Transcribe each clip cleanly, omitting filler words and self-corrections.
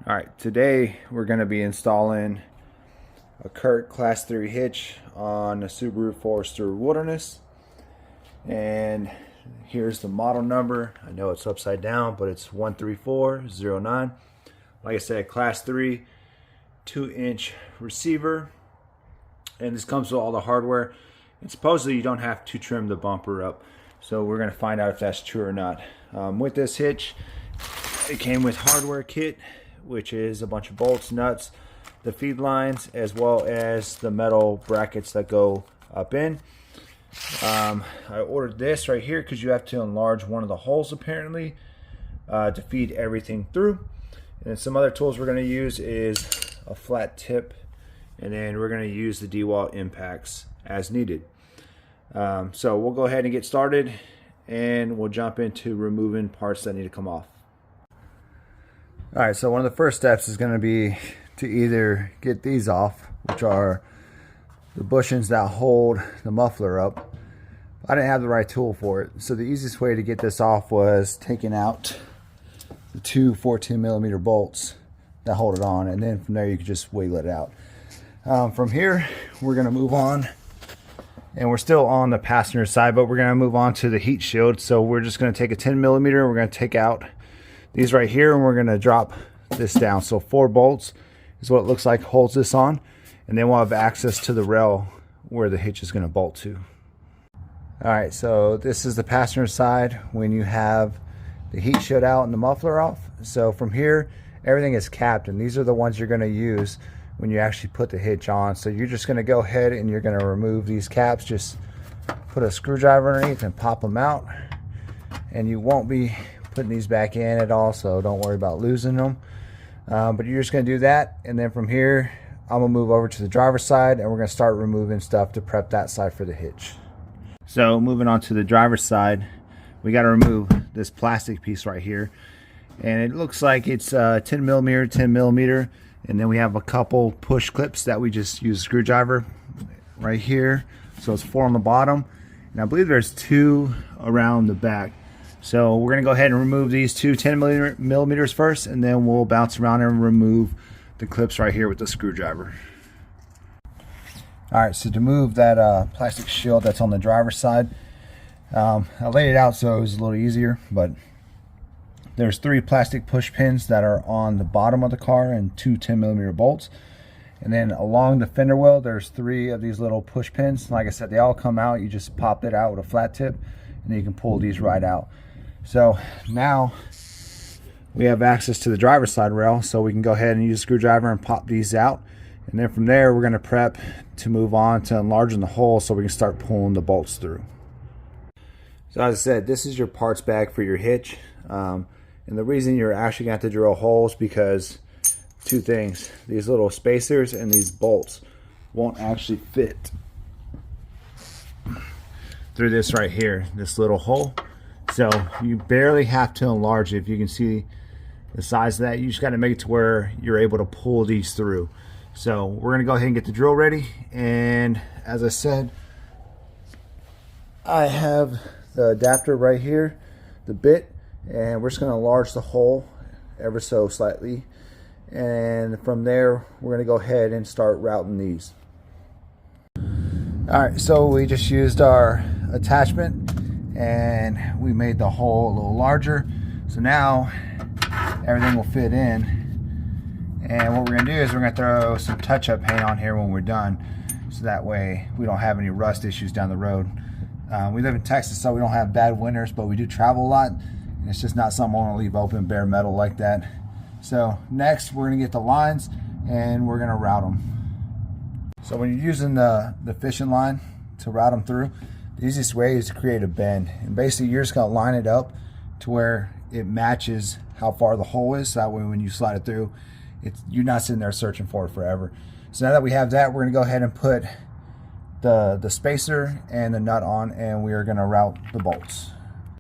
Alright, today we're going to be installing a Curt Class 3 hitch on a Subaru Forester Wilderness. And here's the model number. I know it's upside down, but it's 13409. Like I said, Class 3, 2-inch receiver. And this comes with all the hardware. And supposedly you don't have to trim the bumper up. So we're going to find out if that's true or not. With this hitch, it came with hardware kit, which is a bunch of bolts, nuts, the feed lines, as well as the metal brackets that go up in. I ordered this right here because you have to enlarge one of the holes apparently to feed everything through. And some other tools we're going to use is a flat tip, and then we're going to use the D-wall impacts as needed. So we'll go ahead and get started, and we'll jump into removing parts that need to come off. Alright, so one of the first steps is going to be to either get these off, which are the bushings that hold the muffler up. I didn't have the right tool for it, so the easiest way to get this off was taking out the two 14mm bolts that hold it on, and then from there you can just wiggle it out. From here we're going to move on, and we're still on the passenger side, but we're going to move on to the heat shield. So we're just going to take a 10mm, we're going to take out these right here, and we're going to drop this down. So 4 bolts is what it looks like holds this on, and then we'll have access to the rail where the hitch is going to bolt to. Alright, so this is the passenger side when you have the heat shield out and the muffler off. So from here everything is capped, and these are the ones you're going to use when you actually put the hitch on. So you're just going to go ahead and you're going to remove these caps. Just put a screwdriver underneath and pop them out, and you won't be putting these back in at all, so don't worry about losing them. But you're just going to do that, and then from here I'm going to move over to the driver's side, and we're going to start removing stuff to prep that side for the hitch. So moving on to the driver's side, we got to remove this plastic piece right here, and it looks like it's 10mm, and then we have a couple push clips that we just use a screwdriver right here. So it's 4 on the bottom, and I believe there's 2 around the back. So we're going to go ahead and remove these two 10mm first, and then we'll bounce around and remove the clips right here with the screwdriver. Alright, so to move that plastic shield that's on the driver's side, I laid it out so it was a little easier, but there's 3 plastic push pins that are on the bottom of the car and 2 10mm bolts. And then along the fender well there's 3 of these little push pins. Like I said, they all come out. You just pop it out with a flat tip, and then you can pull these right out. So now we have access to the driver's side rail, so we can go ahead and use a screwdriver and pop these out. And then from there we're going to prep to move on to enlarging the hole so we can start pulling the bolts through. So as I said, this is your parts bag for your hitch. And the reason you're actually going to have to drill holes because 2 things. These little spacers and these bolts won't actually fit through this right here, this little hole. So you barely have to enlarge it. If you can see the size of that, you just got to make it to where you're able to pull these through. So we're going to go ahead and get the drill ready, and as I said, I have the adapter right here, the bit, and we're just going to enlarge the hole ever so slightly, and from there we're going to go ahead and start routing these. Alright, so we just used our attachment and we made the hole a little larger, so now everything will fit in. And what we're going to do is we're going to throw some touch-up paint on here when we're done, so that way we don't have any rust issues down the road. We live in Texas, so we don't have bad winters, but we do travel a lot, and it's just not something I want to leave open bare metal like that. So next we're going to get the lines and we're going to route them. So when you're using the fishing line to route them through, the easiest way is to create a bend, and basically you're just going to line it up to where it matches how far the hole is, so that way when you slide it through, you're not sitting there searching for it forever. So now that we have that, we're going to go ahead and put the spacer and the nut on, and we are going to route the bolts.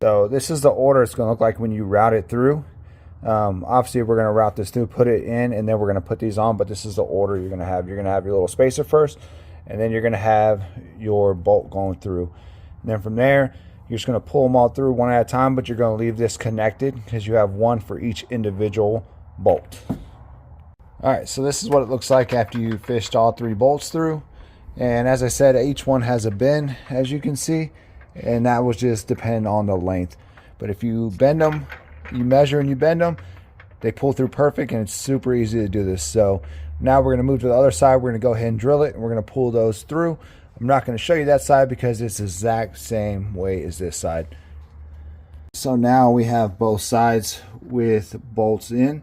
So this is the order it's going to look like when you route it through. Obviously we're going to route this through, put it in, and then we're going to put these on, but this is the order you're going to have. You're going to have your little spacer first, and then you're going to have your bolt going through. And then from there you're just going to pull them all through one at a time, but you're going to leave this connected because you have one for each individual bolt. Alright, so this is what it looks like after you fished all 3 bolts through. And as I said, each one has a bend, as you can see, and that will just depend on the length. But if you bend them, you measure and you bend them, they pull through perfect, and it's super easy to do this. So now we're going to move to the other side. We're going to go ahead and drill it, and we're going to pull those through. I'm not going to show you that side because it's the exact same way as this side. So now we have both sides with bolts in,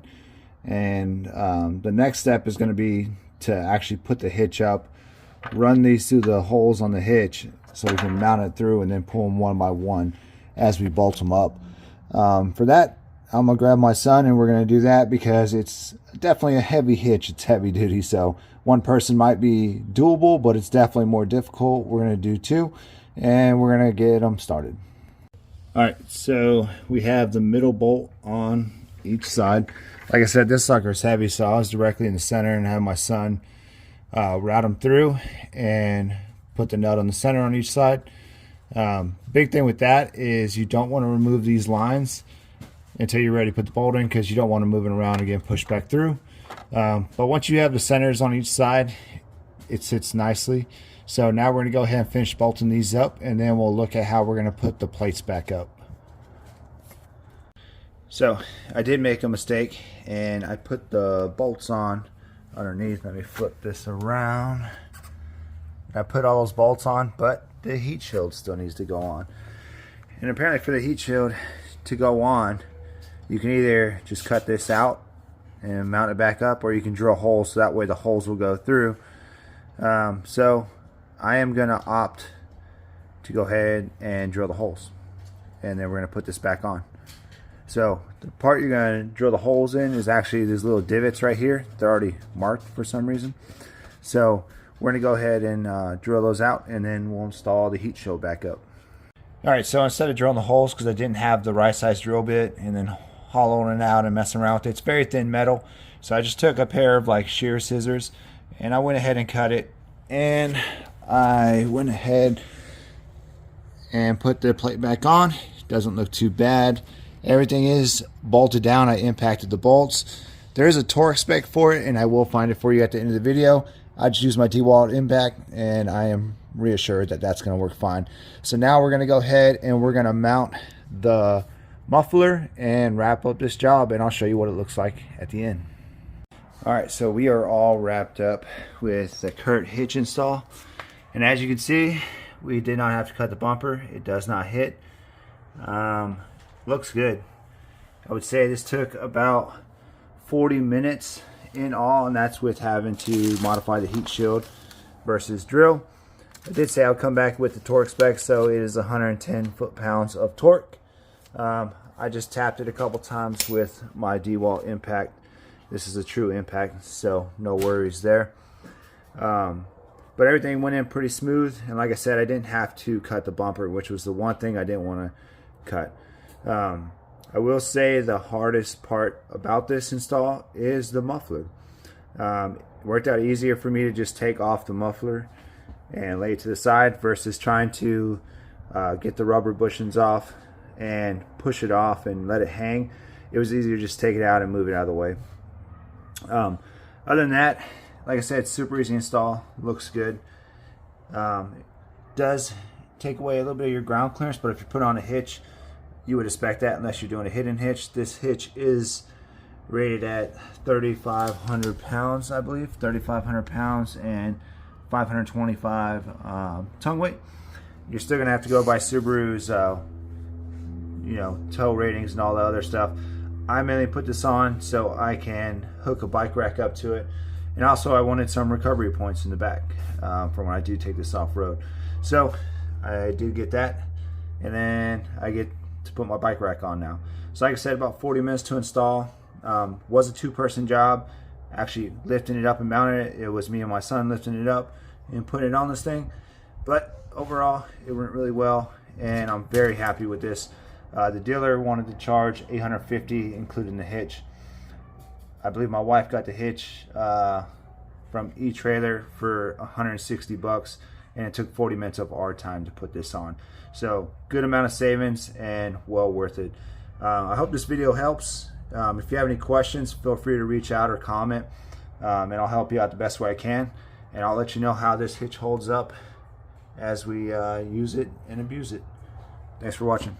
and the next step is going to be to actually put the hitch up, run these through the holes on the hitch so we can mount it through, and then pull them one by one as we bolt them up. For that, I'm going to grab my son, and we're going to do that because it's definitely a heavy hitch. It's heavy duty, so one person might be doable, but it's definitely more difficult. We're going to do 2, and we're going to get them started. Alright, so we have the middle bolt on each side. Like I said, this sucker's heavy, so I was directly in the center and have my son route them through and put the nut on the center on each side. Big thing with that is you don't want to remove these lines until you're ready to put the bolt in, because you don't want to move it around and get pushed back through. But once you have the centers on each side, it sits nicely. So now we're going to go ahead and finish bolting these up, and then we'll look at how we're going to put the plates back up. So I did make a mistake, and I put the bolts on underneath. Let me flip this around. I put all those bolts on, but the heat shield still needs to go on. And apparently for the heat shield to go on, you can either just cut this out and mount it back up, or you can drill holes so that way the holes will go through. So I am going to opt to go ahead and drill the holes, and then we're going to put this back on. So the part you're going to drill the holes in is actually these little divots right here. They're already marked for some reason. So we're going to go ahead and drill those out, and then we'll install the heat shield back up. Alright, so instead of drilling the holes, because I didn't have the right size drill bit, and then hollowing it out and messing around with it, it's very thin metal. So I just took a pair of like shear scissors, and I went ahead and cut it. And I went ahead and put the plate back on. Doesn't look too bad. Everything is bolted down. I impacted the bolts. There is a torque spec for it, and I will find it for you at the end of the video. I just used my D-Wallet impact, and I am reassured that that's going to work fine. So now we're going to go ahead and we're going to mount the muffler and wrap up this job, and I'll show you what it looks like at the end. Alright, so we are all wrapped up with the Curt hitch install, and as you can see, we did not have to cut the bumper. It does not hit. Looks good. I would say this took about 40 minutes in all, and that's with having to modify the heat shield versus drill. I did say I'll come back with the torque spec, so it is 110 foot-pounds of torque. I just tapped it a couple times with my D-Wall impact. This is a true impact, so no worries there. But everything went in pretty smooth, and like I said, I didn't have to cut the bumper, which was the one thing I didn't want to cut. I will say the hardest part about this install is the muffler. It worked out easier for me to just take off the muffler and lay it to the side versus trying to get the rubber bushings off and push it off and let it hang. It was easier to just take it out and move it out of the way. Other than that, like I said, super easy install. Looks good. It does take away a little bit of your ground clearance, but if you put on a hitch, you would expect that unless you're doing a hidden hitch. This hitch is rated at 3,500 pounds, I believe. 3,500 pounds and 525 tongue weight. You're still gonna have to go by Subaru's tow ratings and all the other stuff. I mainly put this on so I can hook a bike rack up to it, and also I wanted some recovery points in the back for when I do take this off road. So I do get that, and then I get to put my bike rack on now. So like I said, about 40 minutes to install. Was a two-person job. Actually lifting it up and mounting it, it was me and my son lifting it up and putting it on this thing. But overall, it went really well, and I'm very happy with this. The dealer wanted to charge $850, including the hitch. I believe my wife got the hitch from eTrailer for $160, and it took 40 minutes of our time to put this on. So good amount of savings and well worth it. I hope this video helps. If you have any questions, feel free to reach out or comment. and I'll help you out the best way I can, and I'll let you know how this hitch holds up as we use it and abuse it. Thanks for watching.